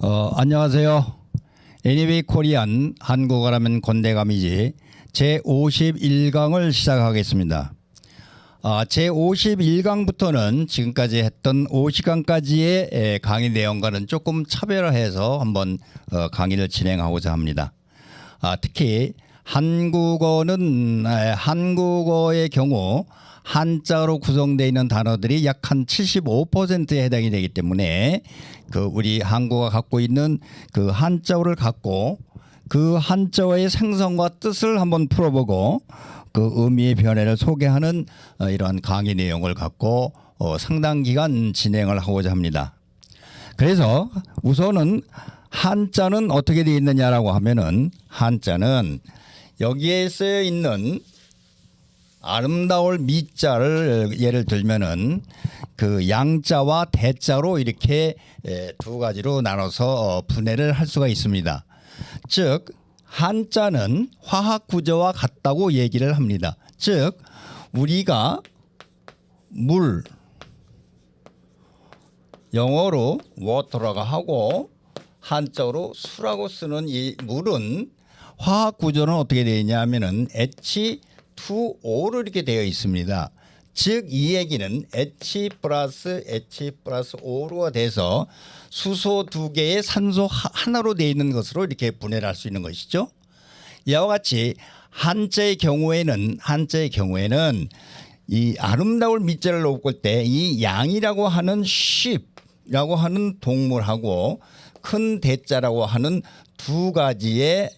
안녕하세요. 애니웨이 코리안 한국어라면 곤대감이지 제51강을 시작하겠습니다. 제51강부터는 지금까지 했던 50강까지의 강의 내용과는 조금 차별화해서 한번 강의를 진행하고자 합니다. 특히 한국어의 경우 한자로 구성되어 있는 단어들이 약 한 75%에 해당이 되기 때문에 우리 한국어가 갖고 있는 그 한자어를 갖고 그 한자어의 생성과 뜻을 한번 풀어보고 그 의미의 변화를 소개하는 이러한 강의 내용을 갖고 상당 기간 진행을 하고자 합니다. 그래서 우선은 한자는 어떻게 되어 있느냐라고 하면은 한자는 여기에 쓰여 있는 아름다울 미자를 예를 들면은 그 양자와 대자로 이렇게 두 가지로 나눠서 분해를 할 수가 있습니다. 즉 한자는 화학 구조와 같다고 얘기를 합니다. 즉 우리가 물, 영어로 water라고 하고 한자로 수라고 쓰는 이 물은 화학 구조는 어떻게 되어 있냐 하면은 H2O로 이렇게 되어 있습니다. 즉 이 얘기는 H 플러스 O로가 돼서 수소 두 개의 산소 하나로 되어 있는 것으로 이렇게 분해를 할 수 있는 것이죠. 이와 같이 한자의 경우에는 이 아름다울 미자를 놓을 때 이 양이라고 하는 sheep라고 하는 동물하고 큰 대자라고 하는 두 가지의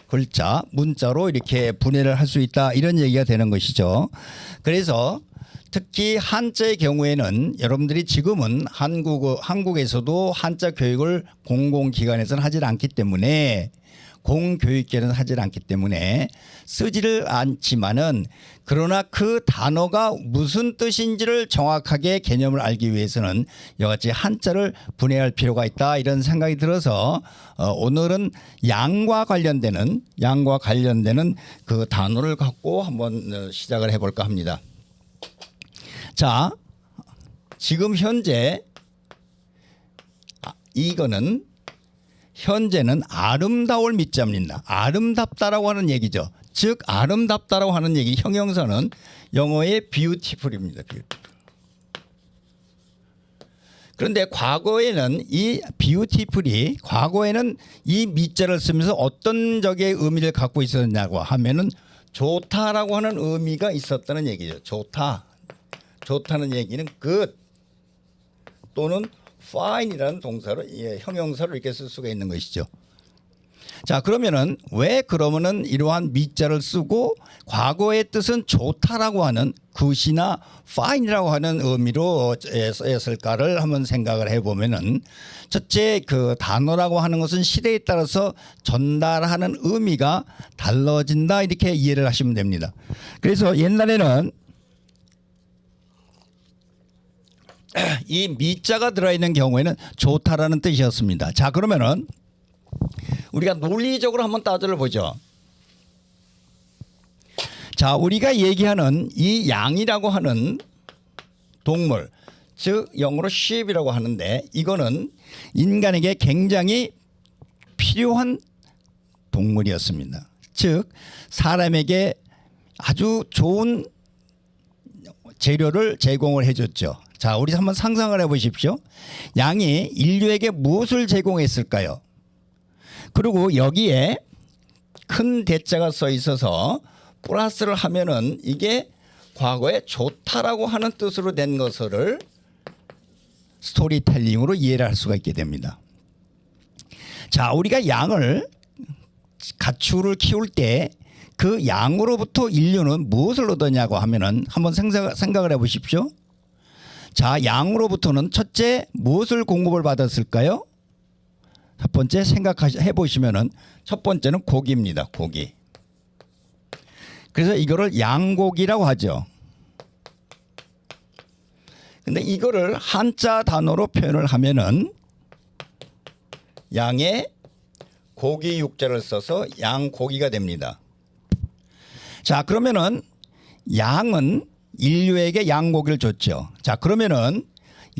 글자, 문자로 이렇게 분해를 할 수 있다 이런 얘기가 되는 것이죠. 그래서 특히 한자의 경우에는 여러분들이 지금은 한국에서도 한자 교육을 공공기관에서는 하질 않기 때문에 공교육계는 하질 않기 때문에 쓰지를 않지만은 그러나 그 단어가 무슨 뜻인지를 정확하게 개념을 알기 위해서는 이와 같이 한자를 분해할 필요가 있다 이런 생각이 들어서 오늘은 양과 관련되는 그 단어를 갖고 한번 시작을 해볼까 합니다. 자, 지금 현재 현재는 아름다울 미자입니다. 아름답다라고 하는 얘기죠. 즉 아름답다라고 하는 얘기 형용사는 영어의 beautiful입니다. beautiful. 그런데 과거에는 이 beautiful이 이 미자를 쓰면서 어떤 적의 의미를 갖고 있었냐고 하면은 좋다라고 하는 의미가 있었다는 얘기죠. 좋다는 얘기는 good 또는 fine이라는 동사로 형용사로 이렇게 쓸 수가 있는 것이죠. 자, 그러면은 왜 그러면은 이러한 미자를 쓰고 과거의 뜻은 좋다라고 하는 good이나 fine이라고 하는 의미로 쓰였을까를 한번 생각을 해보면은 첫째 그 단어라고 하는 것은 시대에 따라서 전달하는 의미가 달라진다 이렇게 이해를 하시면 됩니다. 그래서 옛날에는 이 미자가 들어있는 경우에는 좋다라는 뜻이었습니다. 자, 그러면은 우리가 논리적으로 한번 따져를 보죠. 자, 우리가 얘기하는 이 양이라고 하는 동물, 즉 영어로 sheep이라고 하는데 이거는 인간에게 굉장히 필요한 동물이었습니다. 즉 사람에게 아주 좋은 재료를 제공을 해줬죠. 자, 우리 한번 상상을 해보십시오. 양이 인류에게 무엇을 제공했을까요? 그리고 여기에 큰 대자가 써 있어서 플러스를 하면은 이게 과거에 좋다라고 하는 뜻으로 된 것을 스토리텔링으로 이해를 할 수가 있게 됩니다. 자, 우리가 양을 가축을 키울 때 그 양으로부터 인류는 무엇을 얻었냐고 하면은 한번 생각을 해보십시오. 자, 양으로부터는 첫째 무엇을 공급을 받았을까요? 첫 번째 생각해 보시면은 첫 번째는 고기입니다. 고기. 그래서 이거를 양고기라고 하죠. 근데 이거를 한자 단어로 표현을 하면은 양에 고기 육자를 써서 양고기가 됩니다. 자, 그러면은 양은 인류에게 양고기를 줬죠. 자, 그러면은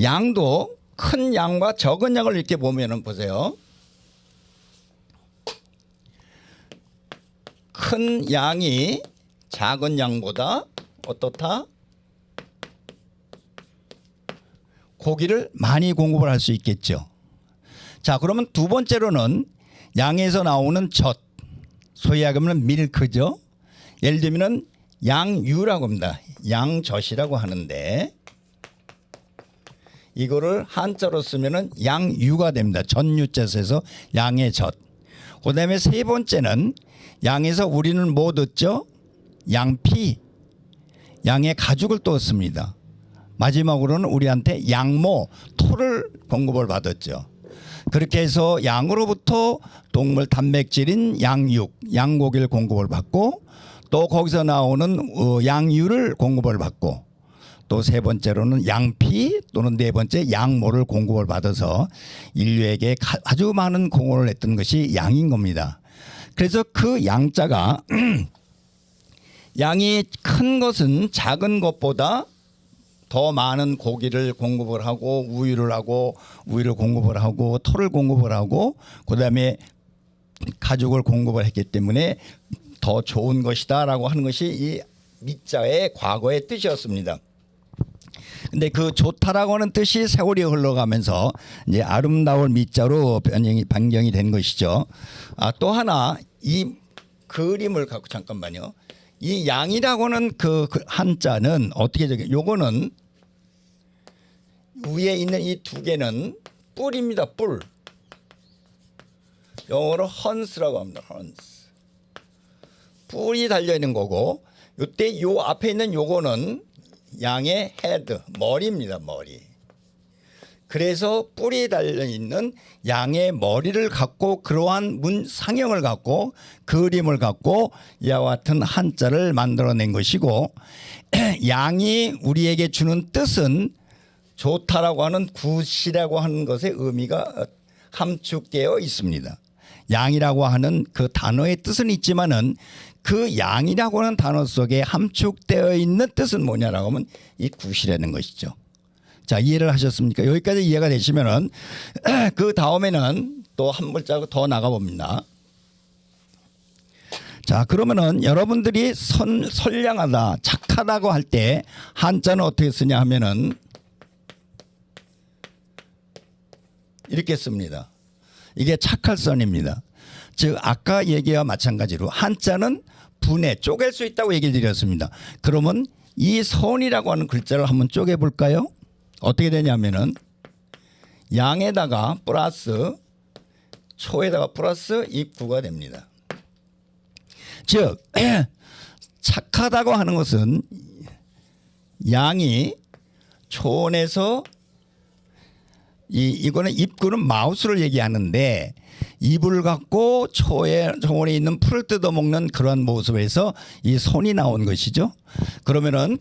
양도 큰 양과 적은 양을 이렇게 보면은 보세요. 큰 양이 작은 양보다 어떻다? 고기를 많이 공급을 할 수 있겠죠. 자, 그러면 두 번째로는 양에서 나오는 젖, 소위 하면 밀크죠. 예를 들면은 양유라고 합니다. 양젖이라고 하는데 이거를 한자로 쓰면은 양유가 됩니다. 전유자에서 양의 젖. 그다음에 세 번째는 양에서 우리는 뭐 듣죠? 양피, 양의 가죽을 또 얻습니다. 마지막으로는 우리한테 양모, 토를 공급을 받았죠. 그렇게 해서 양으로부터 동물 단백질인 양육, 양고기를 공급을 받고 또 거기서 나오는 양유를 공급을 받고 또 세 번째로는 양피 또는 네 번째 양모를 공급을 받아서 인류에게 아주 많은 공헌을 했던 것이 양인 겁니다. 그래서 그 양자가 양이 큰 것은 작은 것보다 더 많은 고기를 공급을 하고 우유를 공급을 하고 토를 공급을 하고 그다음에 가죽을 공급을 했기 때문에 더 좋은 것이다라고 하는 것이 이 미자의 과거의 뜻이었습니다. 근데 그 좋다라고 하는 뜻이 세월이 흘러가면서 이제 아름다울 미자로 변경이 된 것이죠. 또 하나 이 그림을 갖고 잠깐만요. 이 양이라고 하는 그 한자는 어떻게 적혀? 요거는 위에 있는 이 두 개는 뿔입니다. 뿔. 영어로 헌스라고 합니다. 헌스. 뿔이 달려 있는 거고 이때 요 앞에 있는 요거는 양의 헤드, 머리입니다. 머리. 그래서 뿔이 달려 있는 양의 머리를 갖고 그러한 상형을 갖고 그림을 갖고 이와 같은 한자를 만들어낸 것이고 양이 우리에게 주는 뜻은 좋다라고 하는 굿이라고 하는 것의 의미가 함축되어 있습니다. 양이라고 하는 그 단어의 뜻은 있지만은 그 양이라고 하는 단어 속에 함축되어 있는 뜻은 뭐냐라고 하면 이 굿이라는 것이죠. 자, 이해를 하셨습니까? 여기까지 이해가 되시면은 그 다음에는 또 한 발자국 더 나가 봅니다. 자, 그러면은 여러분들이 선량하다, 착하다고 할 때 한자는 어떻게 쓰냐 하면은 이렇게 씁니다. 이게 착할 선입니다. 즉 아까 얘기와 마찬가지로 한자는 분해, 쪼갤 수 있다고 얘기를 드렸습니다. 그러면 이 선이라고 하는 글자를 한번 쪼개 볼까요? 어떻게 되냐면은 양에다가 플러스 초에다가 플러스 입구가 됩니다. 즉 착하다고 하는 것은 양이 초원에서 이거는 입구는 마우스를 얘기하는데 입을 갖고 초원에 있는 풀을 뜯어먹는 그런 모습에서 이 손이 나온 것이죠. 그러면은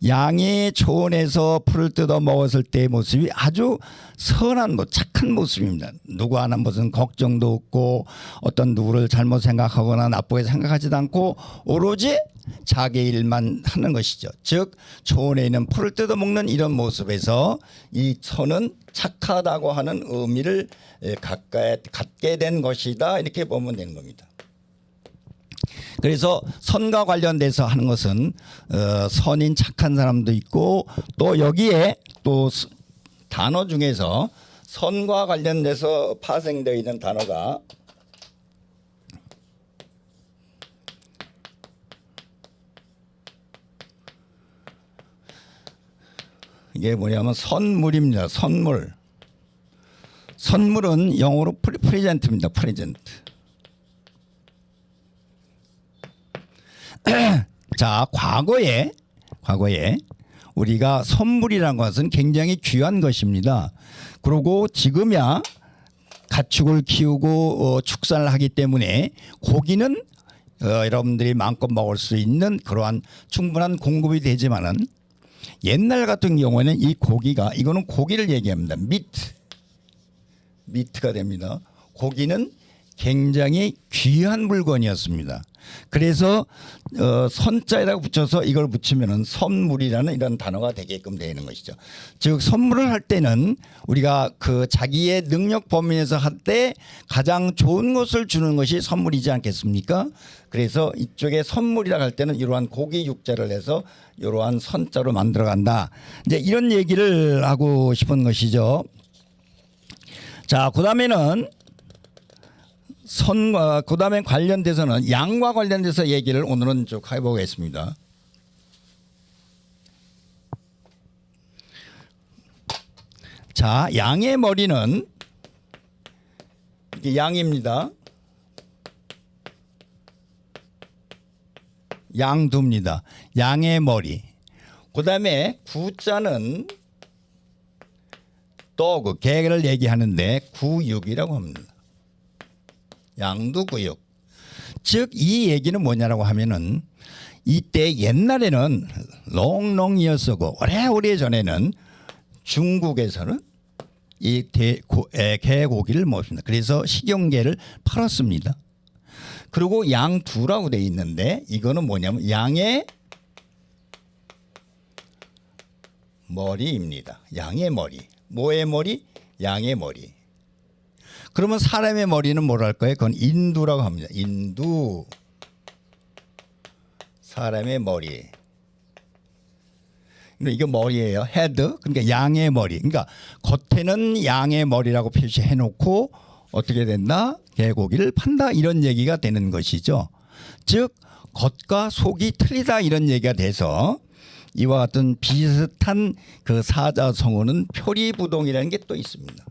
양이 초원에서 풀을 뜯어 먹었을 때의 모습이 아주 선한 착한 모습입니다. 누구 하나 무슨 걱정도 없고 어떤 누구를 잘못 생각하거나 나쁘게 생각하지도 않고 오로지 자기 일만 하는 것이죠. 즉 초원에 있는 풀을 뜯어 먹는 이런 모습에서 이 선은 착하다고 하는 의미를 갖게 된 것이다, 이렇게 보면 되는 겁니다. 그래서 선과 관련돼서 하는 것은 선인 착한 사람도 있고 또 여기에 또 단어 중에서 선과 관련돼서 파생되어 있는 단어가 이게 뭐냐면 선물입니다. 선물. 선물은 영어로 프레젠트입니다. 프레젠트. 자, 과거에 우리가 선물이라는 것은 굉장히 귀한 것입니다. 그리고 지금이야 가축을 키우고 축사를 하기 때문에 고기는 여러분들이 마음껏 먹을 수 있는 그러한 충분한 공급이 되지만은 옛날 같은 경우에는 이 고기가 이거는 고기를 얘기합니다. 미트가 됩니다. 고기는 굉장히 귀한 물건이었습니다. 그래서 선자에다가 붙여서 이걸 붙이면은 선물이라는 이런 단어가 되게끔 되는 것이죠. 즉 선물을 할 때는 우리가 그 자기의 능력 범위 내에서 할 때 가장 좋은 것을 주는 것이 선물이지 않겠습니까? 그래서 이쪽에 선물이라고 할 때는 이러한 고기 육자를 해서 이러한 선자로 만들어 간다. 이제 이런 얘기를 하고 싶은 것이죠. 자, 그다음에는 선과 그다음에 관련돼서는 양과 관련돼서 얘기를 오늘은 쭉 해보겠습니다. 자, 양의 머리는 이게 양입니다. 양두입니다. 양의 머리. 그다음에 구자는 또 개를 얘기하는데 구육이라고 합니다. 양두구육. 즉 이 얘기는 뭐냐라고 하면은 이때 옛날에는 롱롱이었었고 오래오래 전에는 중국에서는 이 개고기를 먹습니다. 그래서 식용개를 팔았습니다. 그리고 양두라고 되어 있는데 이거는 뭐냐면 양의 머리입니다. 양의 머리. 뭐의 머리? 양의 머리. 그러면 사람의 머리는 뭐랄 거예요? 그건 인두라고 합니다. 인두. 사람의 머리. 이게 머리예요. 헤드. 그러니까 양의 머리. 그러니까 겉에는 양의 머리라고 표시해 놓고 어떻게 된다? 개고기를 판다. 이런 얘기가 되는 것이죠. 즉 겉과 속이 틀리다 이런 얘기가 돼서 이와 같은 비슷한 그 사자성어는 표리부동이라는 게 또 있습니다.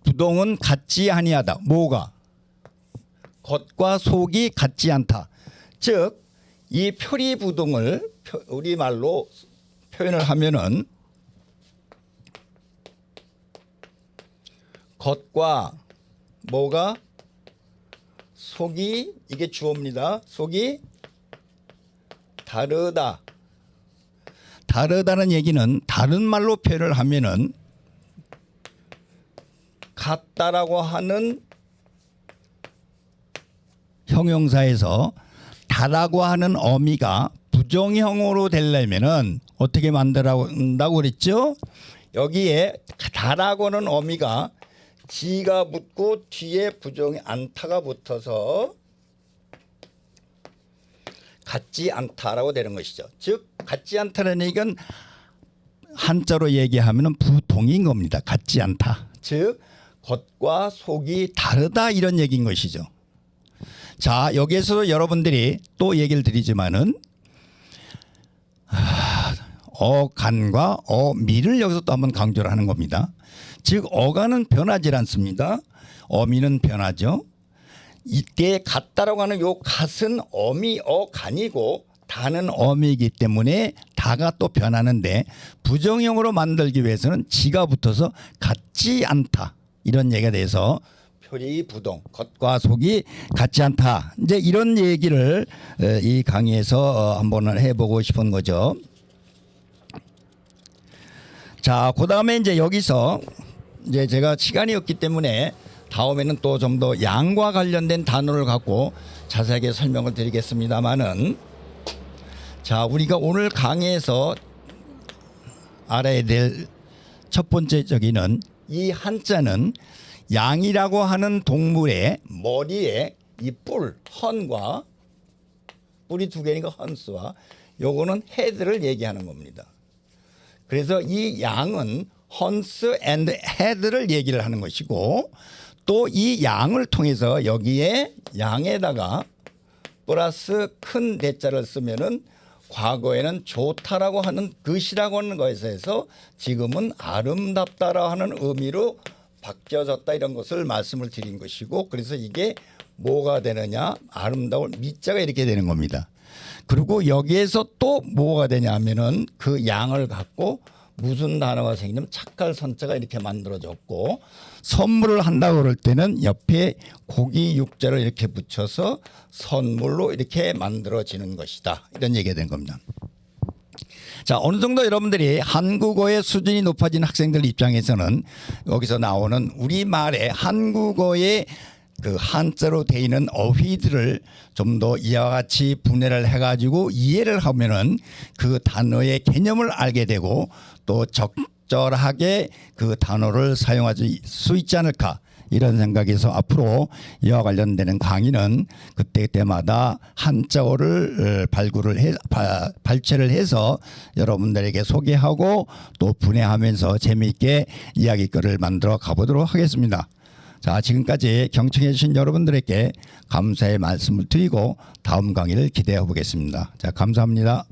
부동은 같지 아니하다. 뭐가? 겉과 속이 같지 않다. 즉 이 표리부동을 우리말로 표현을 하면은 겉과 뭐가? 속이 이게 주어입니다. 속이 다르다. 다르다는 얘기는 다른 말로 표현을 하면은 같다라고 하는 형용사에서 다라고 하는 어미가 부정형으로 되려면은 어떻게 만들어낸다고 그랬죠? 여기에 다라고는 어미가 지가 붙고 뒤에 부정이 않다가 붙어서 같지 않다라고 되는 것이죠. 즉 같지 않다는 얘기는 한자로 얘기하면 부동인 겁니다. 같지 않다. 즉 겉과 속이 다르다 이런 얘기인 것이죠. 자, 여기에서 여러분들이 또 얘기를 드리지만은 어간과 어미를 여기서 또 한번 강조를 하는 겁니다. 즉 어간은 변하지 않습니다. 어미는 변하죠. 이때 같다라고 하는 요 갓은 어미 어간이고 다는 어미이기 때문에 다가 또 변하는데 부정형으로 만들기 위해서는 지가 붙어서 같지 않다 이런 얘기가 돼서 표리부동 겉과 속이 같지 않다. 이제 이런 얘기를 이 강의에서 한번 해보고 싶은 거죠. 자, 그다음에 이제 여기서 이제 제가 시간이 없기 때문에 다음에는 또 좀 더 양과 관련된 단어를 갖고 자세하게 설명을 드리겠습니다만은 자, 우리가 오늘 강의에서 알아야 될 첫 번째 저기는 이 한자는 양이라고 하는 동물의 머리에 이 뿔, 헌과 뿔이 두 개니까 헌스와 요거는 헤드를 얘기하는 겁니다. 그래서 이 양은 헌스 앤드 헤드를 얘기를 하는 것이고 또 이 양을 통해서 여기에 양에다가 플러스 큰 대자를 쓰면은 과거에는 좋다라고 하는 것이라고 하는 것에서 지금은 아름답다라고 하는 의미로 바뀌어졌다 이런 것을 말씀을 드린 것이고 그래서 이게 뭐가 되느냐 아름다운 미자가 이렇게 되는 겁니다. 그리고 여기에서 또 뭐가 되냐 하면은 그 양을 갖고 무슨 단어가 생기냐면 착할 선자가 이렇게 만들어졌고 선물을 한다고 그럴 때는 옆에 고기 육자를 이렇게 붙여서 선물로 이렇게 만들어지는 것이다 이런 얘기가 된 겁니다. 자, 어느 정도 여러분들이 한국어의 수준이 높아진 학생들 입장에서는 여기서 나오는 우리말의 한국어의 그 한자로 되어 있는 어휘들을 좀 더 이와 같이 분해를 해가지고 이해를 하면은 그 단어의 개념을 알게 되고 또 적절하게 그 단어를 사용할 수 있지 않을까, 이런 생각에서 앞으로 이와 관련되는 강의는 그때그때마다 한자어를 발췌를 해서 여러분들에게 소개하고 또 분해하면서 재미있게 이야기거리를 만들어 가보도록 하겠습니다. 자, 지금까지 경청해 주신 여러분들에게 감사의 말씀을 드리고 다음 강의를 기대해 보겠습니다. 자, 감사합니다.